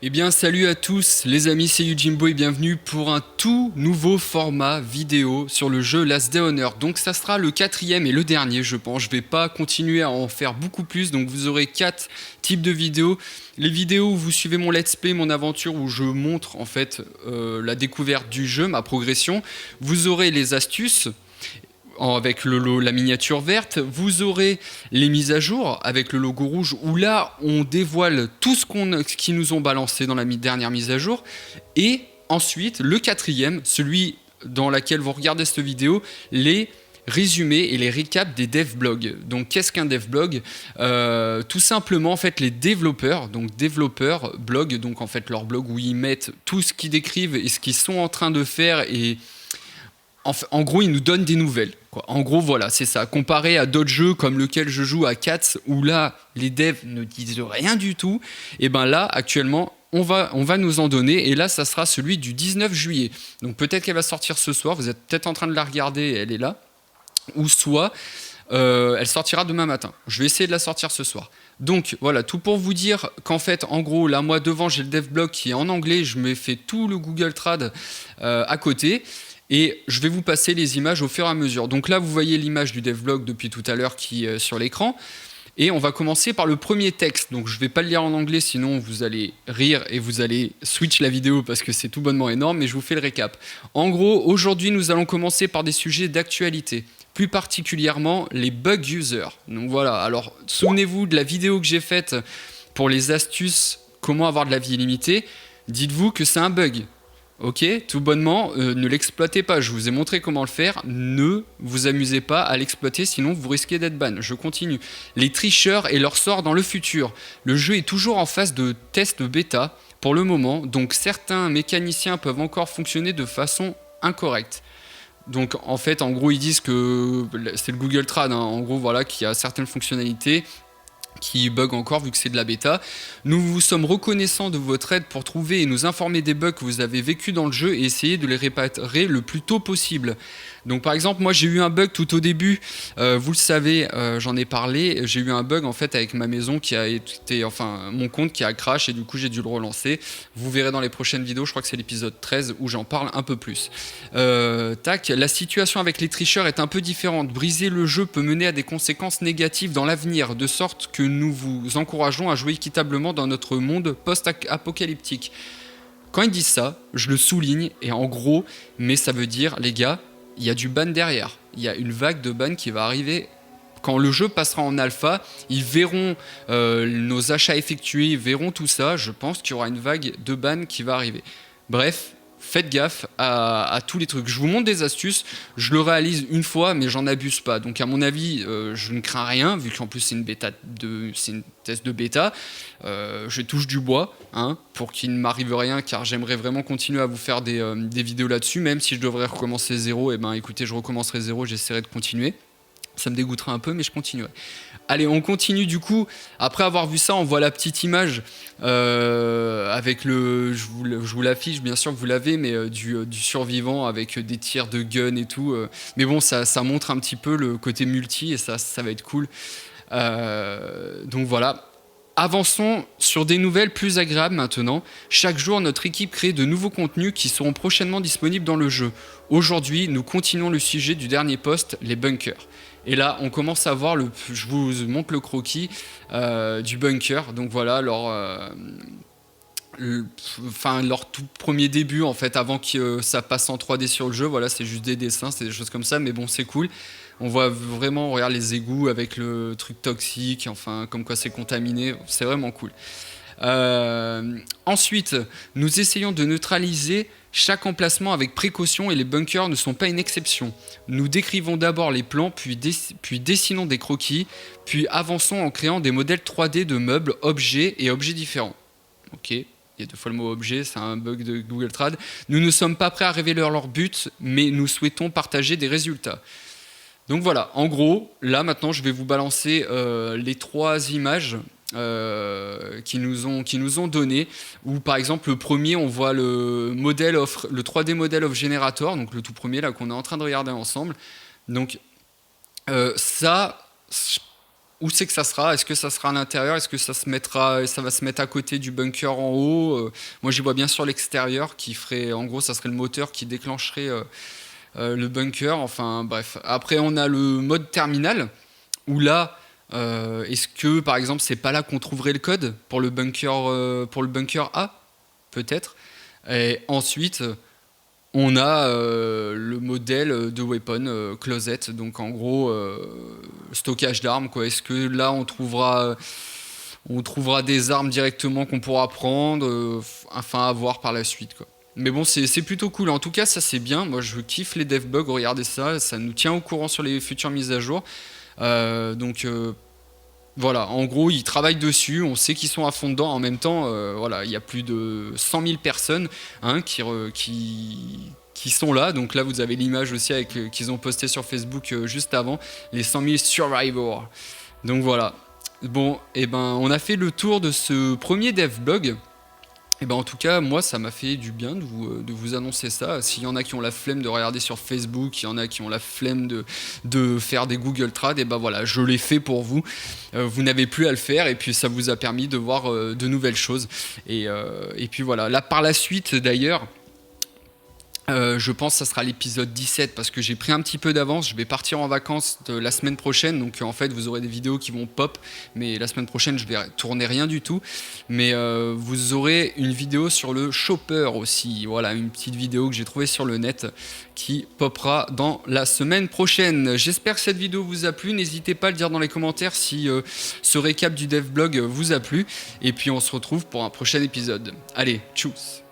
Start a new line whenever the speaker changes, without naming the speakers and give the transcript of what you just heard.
Eh bien, salut à tous les amis, c'est Yujimbo et bienvenue pour un tout nouveau format vidéo sur le jeu Last Day on Earth. Donc ça sera le quatrième et le dernier, je pense. Je vais pas continuer à en faire beaucoup plus, donc vous aurez 4 types de vidéos. Les vidéos où vous suivez mon let's play, mon aventure, où je montre en fait la découverte du jeu, ma progression. Vous aurez les astuces avec la miniature verte, vous aurez les mises à jour avec le logo rouge où là on dévoile tout ce qu'ils nous ont balancé dans la dernière mise à jour, et ensuite le quatrième, celui dans lequel vous regardez cette vidéo, les résumés et les récaps des devblogs. Donc qu'est-ce qu'un devblog? Tout simplement en fait les développeurs, donc développeurs blog, donc en fait leur blog où ils mettent tout ce qu'ils décrivent et ce qu'ils sont en train de faire, et en gros, ils nous donnent des nouvelles, quoi. En gros, voilà, c'est ça. Comparé à d'autres jeux comme lequel je joue à Cats, où là, les devs ne disent rien du tout, et ben là, actuellement, on va nous en donner. Et là, ça sera celui du 19 juillet. Donc peut-être qu'elle va sortir ce soir. Vous êtes peut-être en train de la regarder, elle est là. Ou soit, elle sortira demain matin. Je vais essayer de la sortir ce soir. Donc voilà, tout pour vous dire qu'en fait, en gros, là, moi, devant, j'ai le devblog qui est en anglais. Je me fais tout le Google Trad à côté. Et je vais vous passer les images au fur et à mesure. Donc là, vous voyez l'image du devblog depuis tout à l'heure qui est sur l'écran. Et on va commencer par le premier texte. Donc je ne vais pas le lire en anglais, sinon vous allez rire et vous allez switch la vidéo parce que c'est tout bonnement énorme, mais je vous fais le récap. En gros, aujourd'hui, nous allons commencer par des sujets d'actualité, plus particulièrement les bug users. Donc voilà, alors souvenez-vous de la vidéo que j'ai faite pour les astuces, comment avoir de la vie illimitée. Dites-vous que c'est un bug. Ok, tout bonnement, ne l'exploitez pas. Je vous ai montré comment le faire. Ne vous amusez pas à l'exploiter, sinon vous risquez d'être ban. Je continue. Les tricheurs et leur sort dans le futur. Le jeu est toujours en phase de test bêta pour le moment, donc certains mécaniciens peuvent encore fonctionner de façon incorrecte. Donc en fait, en gros, ils disent que c'est le Google Trad, hein, en gros, voilà, qui a certaines fonctionnalités qui bug encore vu que c'est de la bêta. Nous vous sommes reconnaissants de votre aide pour trouver et nous informer des bugs que vous avez vécus dans le jeu et essayer de les réparer le plus tôt possible. Donc par exemple, moi j'ai eu un bug tout au début, vous le savez, j'en ai parlé, j'ai eu un bug en fait avec ma maison qui a été, enfin mon compte qui a crash et du coup j'ai dû le relancer. Vous verrez dans les prochaines vidéos, je crois que c'est l'épisode 13 où j'en parle un peu plus. La situation avec les tricheurs est un peu différente. Briser le jeu peut mener à des conséquences négatives dans l'avenir, de sorte que nous vous encourageons à jouer équitablement dans notre monde post-apocalyptique. Quand ils disent ça, je le souligne, et en gros, mais ça veut dire, les gars, il y a du ban derrière. Il y a une vague de ban qui va arriver. Quand le jeu passera en alpha, ils verront nos achats effectués, ils verront tout ça. Je pense qu'il y aura une vague de ban qui va arriver. Bref, faites gaffe à tous les trucs. Je vous montre des astuces, je le réalise une fois, mais j'en abuse pas. Donc à mon avis, je ne crains rien, vu qu'en plus c'est une test de bêta. Je touche du bois, hein, pour qu'il ne m'arrive rien, car j'aimerais vraiment continuer à vous faire des vidéos là-dessus. Même si je devrais recommencer zéro, et ben écoutez, je recommencerai zéro, j'essaierai de continuer. Ça me dégoûtera un peu, mais je continuerai. Allez, on continue du coup. Après avoir vu ça, on voit la petite image avec le... Je vous l'affiche, bien sûr que vous l'avez, mais du survivant avec des tirs de gun et tout. Mais bon, ça montre un petit peu le côté multi et ça va être cool. Donc voilà. Avançons sur des nouvelles plus agréables maintenant. Chaque jour, notre équipe crée de nouveaux contenus qui seront prochainement disponibles dans le jeu. Aujourd'hui, nous continuons le sujet du dernier post, les bunkers. Et là, on commence à voir, je vous montre le croquis du bunker. Donc voilà, leur tout premier début, en fait, avant que ça passe en 3D sur le jeu. Voilà, c'est juste des dessins, c'est des choses comme ça, mais bon, c'est cool. On voit vraiment, on regarde les égouts avec le truc toxique, enfin, comme quoi c'est contaminé, c'est vraiment cool. Ensuite, nous essayons de neutraliser chaque emplacement avec précaution et les bunkers ne sont pas une exception. Nous décrivons d'abord les plans, puis dessinons des croquis, puis avançons en créant des modèles 3D de meubles, objets et objets différents. Ok, il y a 2 fois le mot objet, c'est un bug de Google Trad. Nous ne sommes pas prêts à révéler leur but, mais nous souhaitons partager des résultats. Donc voilà, en gros, là maintenant je vais vous balancer les 3 images qui nous ont donné, où par exemple le premier on voit le 3D Model of Generator, donc le tout premier là qu'on est en train de regarder ensemble. Donc ça, où c'est que ça sera? Est-ce que ça sera à l'intérieur? Est-ce que ça va se mettre à côté du bunker en haut? Moi, j'y vois bien sur l'extérieur, qui ferait, en gros, ça serait le moteur qui déclencherait le bunker. Enfin, bref. Après, on a le mode terminal, où là, est-ce que, par exemple, c'est pas là qu'on trouverait le code pour le bunker A, peut-être. Et ensuite, on a le modèle de weapon closet, donc en gros stockage d'armes, quoi. Est-ce que là on trouvera des armes directement qu'on pourra prendre, enfin à voir par la suite, quoi. Mais bon, c'est plutôt cool. En tout cas, ça c'est bien. Moi, je kiffe les devbugs. Regardez ça, ça nous tient au courant sur les futures mises à jour. Donc voilà, en gros, ils travaillent dessus, on sait qu'ils sont à fond dedans. En même temps, voilà, il y a plus de 100 000 personnes hein, qui sont là. Donc là, vous avez l'image aussi qu'ils ont posté sur Facebook juste avant, les 100 000 survivors. Donc voilà. Bon, et ben, on a fait le tour de ce premier devblog. Et ben en tout cas, moi, ça m'a fait du bien de vous annoncer ça. S'il y en a qui ont la flemme de regarder sur Facebook, il y en a qui ont la flemme de faire des Google Trad, et ben voilà, je l'ai fait pour vous. Vous n'avez plus à le faire, et puis ça vous a permis de voir de nouvelles choses. Et puis voilà, là par la suite d'ailleurs, je pense que ça sera l'épisode 17 parce que j'ai pris un petit peu d'avance. Je vais partir en vacances la semaine prochaine, donc en fait vous aurez des vidéos qui vont pop, mais la semaine prochaine je vais tourner rien du tout. Mais vous aurez une vidéo sur le chopper aussi. Voilà, une petite vidéo que j'ai trouvée sur le net qui popera dans la semaine prochaine. J'espère que cette vidéo vous a plu. N'hésitez pas à le dire dans les commentaires si ce récap du devblog vous a plu. Et puis on se retrouve pour un prochain épisode. Allez, tchuss!